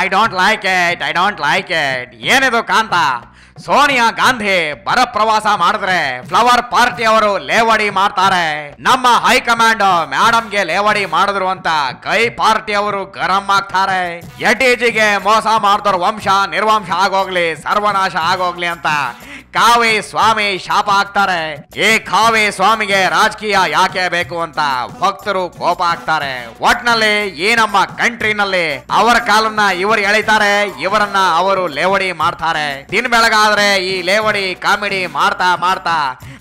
I don't like it ಏನಿದು ಕಾಂತ? ಸೋನಿಯಾ ಗಾಂಧಿ ಬರ ಪ್ರವಾಸ ಮಾಡಿದ್ರೆ ಫ್ಲವರ್ ಪಾರ್ಟಿ ಅವರು ಲೇವಡಿ ಮಾಡ್ತಾರೆ. ನಮ್ಮ ಹೈಕಮಾಂಡ್ ಮೇಡಮ್ಗೆ ಲೇವಡಿ ಮಾಡಿದ್ರು ಅಂತ ಕೈ ಪಾರ್ಟಿ ಅವರು ಗರಂ ಆಗ್ತಾರೆ. ಎಟಿಜಿಗೆ ಮೋಸ ಮಾಡಿದವ್ರ ವಂಶ ನಿರ್ವಂಶ ಆಗೋಗ್ಲಿ, ಸರ್ವನಾಶ ಆಗೋಗ್ಲಿ ಅಂತ ಕಾವಿ ಸ್ವಾಮಿ ಶಾಪ ಹಾಕ್ತಾರೆ. ಈ ಕಾವಿ ಸ್ವಾಮಿಗೆ ರಾಜಕೀಯ ಯಾಕೆ ಬೇಕು ಅಂತ ಭಕ್ತರು ಕೋಪ ಹಾಕ್ತಾರೆ. ಒಟ್ನಲ್ಲಿ ಈ ನಮ್ಮ ಕಂಟ್ರಿನಲ್ಲಿ ಅವರ ಕಾಲನ್ನ ಇವರು ಎಳಿತಾರೆ, ಇವರನ್ನ ಅವರು ಲೇವಡಿ ಮಾಡ್ತಾರೆ. ದಿನ ಬೆಳಗಾದ್ರೆ ಈ ಲೇವಡಿ ಕಾಮಿಡಿ ಮಾಡ್ತಾ ಮಾಡ್ತಾ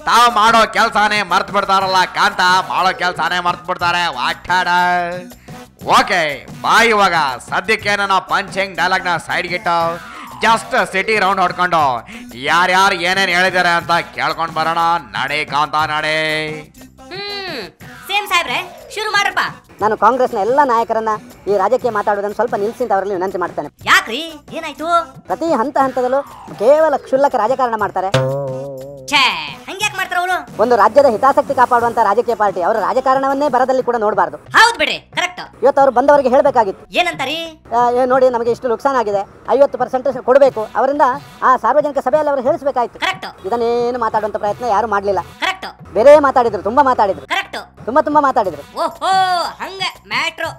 ತಾವು ಮಾಡೋ ಕೆಲ್ಸಾನೇ ಮರ್ತ್ ಬಿಡ್ತಾರಲ್ಲ ಕಾಂತ, ಮಾಡೋ ಕೆಲ್ಸಾನೇ ಮರ್ತ್ ಬಿಡ್ತಾರೆ. ವಾಟಾಡ ಓಕೆ ಬಾಯ್. ಇವಾಗ ಸದ್ಯಕ್ಕೆ ನಾವು ಪಂಚಿಂಗ್ ಡೈಲಾಗ್ನ ಸೈಡ್ಗಿಟ್ಟು ಜಸ್ಟ್ ಸಿಟಿ ರೌಂಡ್ ಹೊಡ್ಕೊಂಡು ಯಾರ್ಯಾರು ಏನೇನ್ ಹೇಳಿದಾರೆ ಅಂತ ಕೇಳ್ಕೊಂಡ್ ಬರೋಣ. ನಡೆ ಕಾಂತ ನಡೆ. ಸೇಮ್ ಸಾಹೇಬ್ರೆ ಶುರು ಮಾಡ್ರಪ್ಪ. ನಾನು ಕಾಂಗ್ರೆಸ್ನ ಎಲ್ಲ ನಾಯಕರನ್ನ ಈ ರಾಜಕೀಯ ಮಾತಾಡೋದನ್ನು ಸ್ವಲ್ಪ ನಿಲ್ಲಿಸಿ ಅಂತ ಅವರಲ್ಲಿ ವಿನಂತಿ ಮಾಡ್ತೇನೆ. ಯಾಕ್ರಿ ಏನಾಯ್ತು? ಪ್ರತಿ ಹಂತದಲ್ಲೂ ಕೇವಲ ಕ್ಷುಲ್ಲಕ ರಾಜಕಾರಣ ಮಾಡ್ತಾರೆ. ಛೇ, ಹಂಗ್ಯಾಕ್ ಮಾಡ್ತಾರ ಅವರು? ಒಂದು ರಾಜ್ಯದ ಹಿತಾಸಕ್ತಿ ಕಾಪಾಡುವಂತ ರಾಜಕೀಯ ಪಾರ್ಟಿ ಅವರ ರಾಜಕಾರಣವನ್ನೇ ಬರದಲ್ಲಿ ಕೂಡ ನೋಡಬಾರ್ದು. ಹೌದು ಬಿಡ್ರಿ, ಕರೆಕ್ಟ್. ಇವತ್ತು ಅವರು ಬಂದವರಿಗೆ ಹೇಳಬೇಕಾಗಿತ್ತು. ಏನಂತಾರಿ? ನೋಡಿ ನಮಗೆ ಇಷ್ಟು ನುಕ್ಸಾನ್ ಆಗಿದೆ, 50% ಕೊಡಬೇಕು, ಅವರಿಂದ ಆ ಸಾರ್ವಜನಿಕ ಸಭೆಯಲ್ಲಿ ಅವರು ಹೇಳಿಸಬೇಕಾಯ್ತು. ಕರೆಕ್ಟ್. ಇದನ್ನೇನು ಮಾತಾಡುವಂತ ಪ್ರಯತ್ನ ಯಾರು ಮಾಡಲಿಲ್ಲ. ಕರೆಕ್ಟ್. ಬೇರೆ ಮಾತಾಡಿದ್ರು, ತುಂಬಾ ಮಾತಾಡಿದ್ರು. ಕರೆಕ್ಟ್. ತುಂಬಾ ಮಾತಾಡಿದ್ರು. ಓಹೋ, ಹಂಗ ಮ್ಯಾಟ್ರು.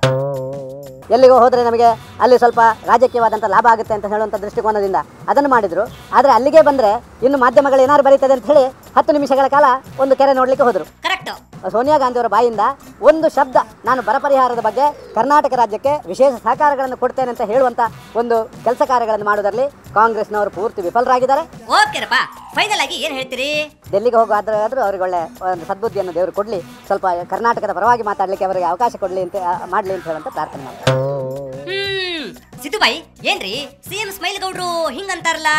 ಎಲ್ಲಿಗೋ ಹೋದ್ರೆ ನಮಗೆ ಅಲ್ಲಿ ಸ್ವಲ್ಪ ರಾಜಕೀಯವಾದಂಥ ಲಾಭ ಆಗುತ್ತೆ ಅಂತ ಹೇಳುವಂಥ ದೃಷ್ಟಿಕೋನದಿಂದ ಅದನ್ನು ಮಾಡಿದ್ರು. ಆದರೆ ಅಲ್ಲಿಗೆ ಬಂದರೆ ಇನ್ನು ಮಾಧ್ಯಮಗಳು ಏನಾರು ಬರೀತದೆ ಅಂತ ಹೇಳಿ 10 ನಿಮಿಷಗಳ ಕಾಲ ಒಂದು ಕೆರೆ ನೋಡಲಿಕ್ಕೆ ಹೋದರು. ಕರೆಕ್ಟ್. ಸೋನಿಯಾ ಗಾಂಧಿ ಅವರ ಬಾಯಿಂದ ಒಂದು ಶಬ್ದ ನಾನು ಬರ ಪರಿಹಾರದ ಬಗ್ಗೆ ಕರ್ನಾಟಕ ರಾಜ್ಯಕ್ಕೆ ವಿಶೇಷ ಸಹಕಾರಗಳನ್ನು ಕೊಡ್ತೇನೆ ಅಂತ ಹೇಳುವಂಥ ಒಂದು ಕೆಲಸ ಕಾರ್ಯಗಳನ್ನು ಮಾಡೋದರಲ್ಲಿ ಕಾಂಗ್ರೆಸ್ನವರು ಪೂರ್ತಿ ವಿಫಲರಾಗಿದ್ದಾರೆ. ಓಕೆರಪ್ಪ, ಫೈನಲ್ ಆಗಿ ಏನು ಹೇಳ್ತೀರಿ? ಡೆಲ್ಲಿಗೆ ಹೋಗಾದ್ರೂ ಅವರಿಗೆ ಒಳ್ಳೆ ಒಂದು ಸದ್ಬುದ್ಧಿಯನ್ನು ದೇವರು ಕೊಡಲಿ, ಸ್ವಲ್ಪ ಕರ್ನಾಟಕದ ಪರವಾಗಿ ಮಾತಾಡಲಿಕ್ಕೆ ಅವರಿಗೆ ಅವಕಾಶ ಕೊಡಲಿ ಅಂತ ಮಾಡಲಿ ಅಂತ ಹೇಳುವಂತ ಪ್ರಾರ್ಥನೆ ಮಾಡ್ತಾರೆ. ಸಿದ್ದು ಬಾಯಿ, ಏನ್ರಿ ಸಿಎಂ ಸ್ಮೈಲ್ ಗೌಡ್ರು ಹಿಂಗಂತಾರಲ್ಲ,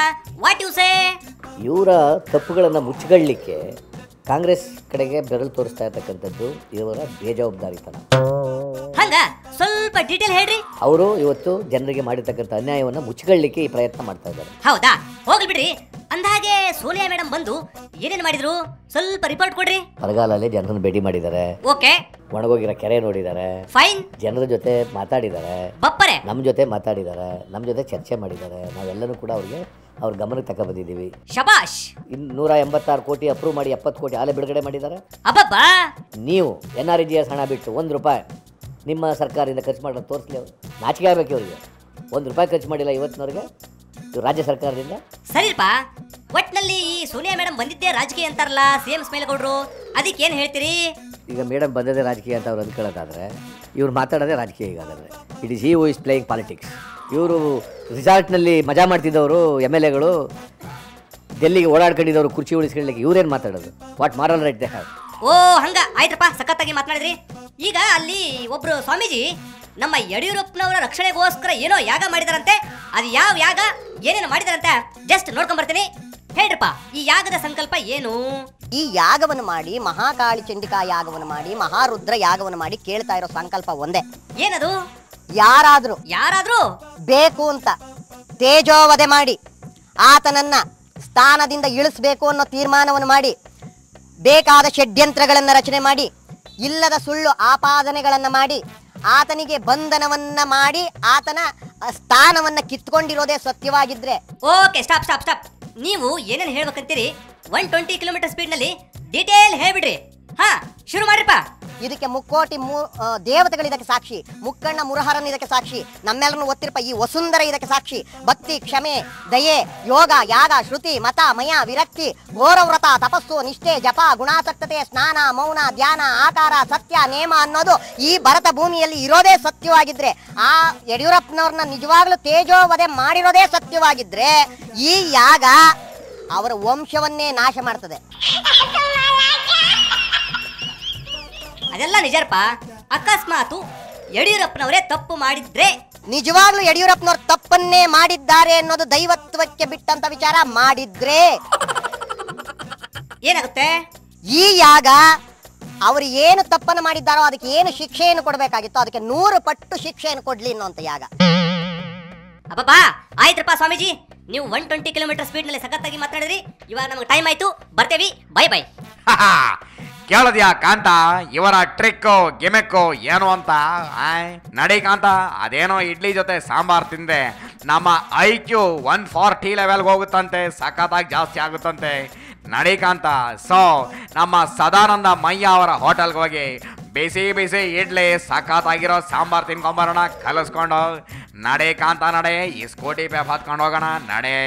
ವಾಟ್ ಯು ಸೇ? ಇವರ ತಪ್ಪುಗಳನ್ನು ಮುಚ್ಚಗಳ್ಳಿಕ್ಕೆ ಕಾಂಗ್ರೆಸ್ ಕಡೆಗೆ ಬೆರಳು ತೋರಿಸ್ತಾ ಇರ್ತಕ್ಕಂಥದ್ದು ಇವರ ಬೇಜವಾಬ್ದಾರಿತನ. ಹಂಗ ಸ್ವಲ್ಪ ಡೀಟೇಲ್ ಹೇಳ್ರಿ. ಅವರು ಇವತ್ತು ಜನರಿಗೆ ಮಾಡಿರ್ತಕ್ಕಂಥ ಅನ್ಯಾಯವನ್ನು ಮುಚ್ಚಗಳ್ಳಿಕ್ಕೆ ಈ ಪ್ರಯತ್ನ ಮಾಡ್ತಾ ಇದ್ದಾರೆ. ಹೌದಾ? ಹೋಗ್ಲಿ ಬಿಡ್ರಿ. ಅಂದಹಾಗೆ ಸೋನಿಯಾ ಮೇಡಮ್ ಬಂದು ಏನೇನು ಮಾಡಿದ್ರು ಸ್ವಲ್ಪ ರಿಪೋರ್ಟ್ ಕೊಡ್ರಿ. ಬರಗಾಲಲ್ಲಿ ಜನರನ್ನು ಭೇಟಿ ಮಾಡಿದ್ದಾರೆ. ಓಕೆ. ಒಣಗೋಗಿರೋ ಕೆರೆ ನೋಡಿದ್ದಾರೆ. ಫೈನ್. ಜನರ ಜೊತೆ ಮಾತಾಡಿದ್ದಾರೆ. ಬಪ್ಪರೆ. ನಮ್ಮ ಜೊತೆ ಮಾತಾಡಿದ್ದಾರೆ, ನಮ್ಮ ಜೊತೆ ಚರ್ಚೆ ಮಾಡಿದ್ದಾರೆ. ನಾವೆಲ್ಲರೂ ಕೂಡ ಅವ್ರಿಗೆ ಅವ್ರ ಗಮನಕ್ಕೆ ತಕ್ಕ ಬಂದಿದ್ದೀವಿ. ಶಬಾಷ್. 186 ಕೋಟಿ ಅಪ್ರೂವ್ ಮಾಡಿ 70 ಕೋಟಿ ಆಲೆ ಬಿಡುಗಡೆ ಮಾಡಿದ್ದಾರೆ. ಅಬ್ಬಬ್ಬಾ. ನೀವು NRGS ಹಣ ಬಿಟ್ಟು 1 ರೂಪಾಯಿ ನಿಮ್ಮ ಸರ್ಕಾರದಿಂದ ಖರ್ಚು ಮಾಡೋದು ತೋರಿಸ್ಲಿ. ಅವರು ನಾಚಿಕೆ ಆಗಬೇಕು. ಅವರಿಗೆ 1 ರೂಪಾಯಿ ಖರ್ಚು ಮಾಡಿಲ್ಲ ಇವತ್ತಿನವ್ರಿಗೆ ರಾಜ್ಯ ಸರ್ಕಾರದಿಂದ. ಸರಿಪ್ಪ, ಒಟ್ನಲ್ಲಿ ಈ ಸೋನಿಯಾ ಮೇಡಮ್ ಬಂದಿದ್ದೆ ರಾಜಕೀಯ ಅಂತಾರಲ್ಲ ಸಿಎಂ ಸ್ಮೈಲ್ ಗೌಡ್ರು, ಅದಕ್ಕೆ ಏನು ಹೇಳ್ತೀರಿ? ಈಗ ಮೇಡಮ್ ಬಂದದೇ ರಾಜಕೀಯ ಅಂತ ಅವ್ರು ಅಂದ್ಕೊಳ್ಳೋದಾದ್ರೆ ಇವ್ರು ಮಾತಾಡೋದೇ ರಾಜಕೀಯ. ಈಗಾದರೆ it is he who is playing politics. ಇವರು ರಿಸಾರ್ಟ್ನಲ್ಲಿ ಮಜಾ ಮಾಡ್ತಿದ್ದವರು MLAಗಳು, ಡೆಲ್ಲಿಗೆ ಓಡಾಡ್ಕೊಂಡಿದ್ದವರು ಕುರ್ಚಿ ಉಳಿಸ್ಕೊಳ್ಳಿಕ್ಕೆ ಇವ್ರೇನು ಮಾತಾಡೋದು? What moral right they have? ಓ ಹಂಗ ಆಯ್ತಪ್ಪ, ಸಖತ್ತಾಗಿ ಮಾತನಾಡಿದ್ರಿ. ಈಗ ಅಲ್ಲಿ ಒಬ್ರು ಸ್ವಾಮೀಜಿ ನಮ್ಮ ಯಡಿಯೂರಪ್ಪನವರ ರಕ್ಷಣೆಗೋಸ್ಕರ ಏನೋ ಯಾಗ ಮಾಡಿದಾರಂತೆ. ಅದು ಯಾವ ಯಾಗ, ಏನೇನು ಮಾಡಿದಾರಂತೆ ಜಸ್ಟ್ ನೋಡ್ಕೊಂಡ್ ಬರ್ತೀನಿ. ಹೇಳ್ರಪ್ಪ, ಈ ಯಾಗದ ಸಂಕಲ್ಪ ಏನು? ಈ ಯಾಗವನ್ನು ಮಾಡಿ, ಮಹಾಕಾಳಿ ಚಂಡಿಕಾ ಯಾಗವನ್ನು ಮಾಡಿ, ಮಹಾರುದ್ರ ಯಾಗವನ್ನು ಮಾಡಿ ಕೇಳ್ತಾ ಇರೋ ಸಂಕಲ್ಪ ಒಂದೇ. ಏನದು? ಯಾರಾದ್ರೂ ಬೇಕು ಅಂತ ತೇಜೋವಧೆ ಮಾಡಿ ಆತನನ್ನ ಸ್ಥಾನದಿಂದ ಇಳಿಸಬೇಕು ಅನ್ನೋ ತೀರ್ಮಾನವನ್ನು ಮಾಡಿ, ಬೇಕಾದ ಷಡ್ಯಂತ್ರಗಳನ್ನು ರಚನೆ ಮಾಡಿ, ಇಲ್ಲದ ಸುಳ್ಳು ಆಪಾದನೆಗಳನ್ನು ಮಾಡಿ, ಆತನಿಗೆ ಬಂಧನವನ್ನ ಮಾಡಿ ಆತನ ಸ್ಥಾನವನ್ನ ಕಿತ್ಕೊಂಡಿರೋದೇ ಸತ್ಯವಾಗಿದ್ರೆ. Okay, stop. ನೀವು ಏನೇನು ಹೇಳ್ಬೇಕಂತೀರಿ 120 ಕಿಲೋಮೀಟರ್ ಸ್ಪೀಡ್ ನಲ್ಲಿ ಡೀಟೇಲ್ ಹೇಳ್ಬಿಡ್ರಿ. ಹಾ, ಶುರು ಮಾಡ್ರಿಪ್ಪ. ಇದಕ್ಕೆ ಮುಕ್ಕೋಟಿ ದೇವತೆಗಳು ಇದಕ್ಕೆ ಸಾಕ್ಷಿ, ಮುಕ್ಕಣ್ಣ ಮುರಹರನ್ ಇದಕ್ಕೆ ಸಾಕ್ಷಿ, ನಮ್ಮೆಲ್ಲರನ್ನು ಒತ್ತಿರಪ್ಪ ಈ ವಸುಂಧರ ಇದಕ್ಕೆ ಸಾಕ್ಷಿ. ಭಕ್ತಿ, ಕ್ಷಮೆ, ದಯೆ, ಯೋಗ, ಯಾಗ, ಶ್ರುತಿ, ಮತ, ಮಯ, ವಿರಕ್ತಿ, ಘೋರವ್ರತ, ತಪಸ್ಸು, ನಿಷ್ಠೆ, ಜಪ, ಗುಣಾಸಕ್ತತೆ, ಸ್ನಾನ, ಮೌನ, ಧ್ಯಾನ, ಆಕಾರ, ಸತ್ಯ, ನೇಮ ಅನ್ನೋದು ಈ ಭರತ ಭೂಮಿಯಲ್ಲಿ ಇರೋದೇ ಸತ್ಯವಾಗಿದ್ರೆ, ಆ ಯಡಿಯೂರಪ್ಪನವ್ರನ್ನ ನಿಜವಾಗ್ಲೂ ತೇಜೋವಧೆ ಮಾಡಿರೋದೇ ಸತ್ಯವಾಗಿದ್ರೆ, ಈ ಯಾಗ ಅವರ ವಂಶವನ್ನೇ ನಾಶ ಮಾಡ್ತದೆ. ಅದೆಲ್ಲ ನಿಜರಪ್ಪ. ಅಕಸ್ಮಾತು ಯಡಿಯೂರಪ್ಪನವರೇ ತಪ್ಪು ಮಾಡಿದ್ರೆ, ನಿಜವಾಗ್ಲೂ ಯಡಿಯೂರಪ್ಪನವ್ರು ತಪ್ಪನ್ನೇ ಮಾಡಿದ್ದಾರೆ ಅನ್ನೋದು ದೈವತ್ವಕ್ಕೆ ಬಿಟ್ಟಂತ ವಿಚಾರ ಮಾಡಿದ್ರೆ ಏನಾಗುತ್ತೆ? ಈ ಯಾಗ ಅವರು ಏನು ತಪ್ಪನ್ನು ಮಾಡಿದ್ದಾರೋ ಅದಕ್ಕೆ ಏನು ಶಿಕ್ಷೆಯನ್ನು ಕೊಡಬೇಕಾಗಿತ್ತು ಅದಕ್ಕೆ 100 ಪಟ್ಟು ಶಿಕ್ಷೆಯನ್ನು ಕೊಡ್ಲಿ ಅನ್ನೋಂತ ಯಾಗ. ಅಬ್ಬಬ್ಬಾ, ಆಯ್ತಪ್ಪ ಸ್ವಾಮೀಜಿ, ನೀವು 120 ಕಿಲೋಮೀಟರ್ ಸ್ಪೀಡ್ ನಲ್ಲಿ ಸಖತ್ತಾಗಿ ಮಾತಾಡಿದ್ರಿ. ಇವಾಗ ನಮಗೆ ಟೈಮ್ ಆಯ್ತು, ಬರ್ತೇವಿ. ಬೈ. ಕೇಳದ್ಯಾ ಕಾಂತ ಇವರ ಟ್ರಿಕ್ಕು ಗಿಮಿಕ್ಕು ಏನು ಅಂತ? ನಡಿ ಕಾಂತ, ಅದೇನೋ ಇಡ್ಲಿ ಜೊತೆ ಸಾಂಬಾರ್ ತಿಂದೆ ನಮ್ಮ IQ 140 ಲೆವೆಲ್ಗೆ ಹೋಗುತ್ತಂತೆ, ಸಖತ್ತಾಗಿ ಜಾಸ್ತಿ ಆಗುತ್ತಂತೆ. ನಡಿ ಕಾಂತ. ಸೊ ನಮ್ಮ ಸದಾನಂದ ಮಯ್ಯ ಅವರ ಹೋಟೆಲ್ಗೆ ಹೋಗಿ ಬಿಸಿ ಬಿಸಿ ಇಡ್ಲಿ ಸಖತ್ತಾಗಿರೋ ಸಾಂಬಾರ್ ತಿನ್ಕೊಂಬರೋಣ ಕಲಿಸ್ಕೊಂಡು. ನಡೆ ಕಾಂತ ನಡೆ, ಈ ಸ್ಕೂಟಿ ಪೇಪ್ ಹತ್ಕೊಂಡು ಹೋಗೋಣ ನಡೆ.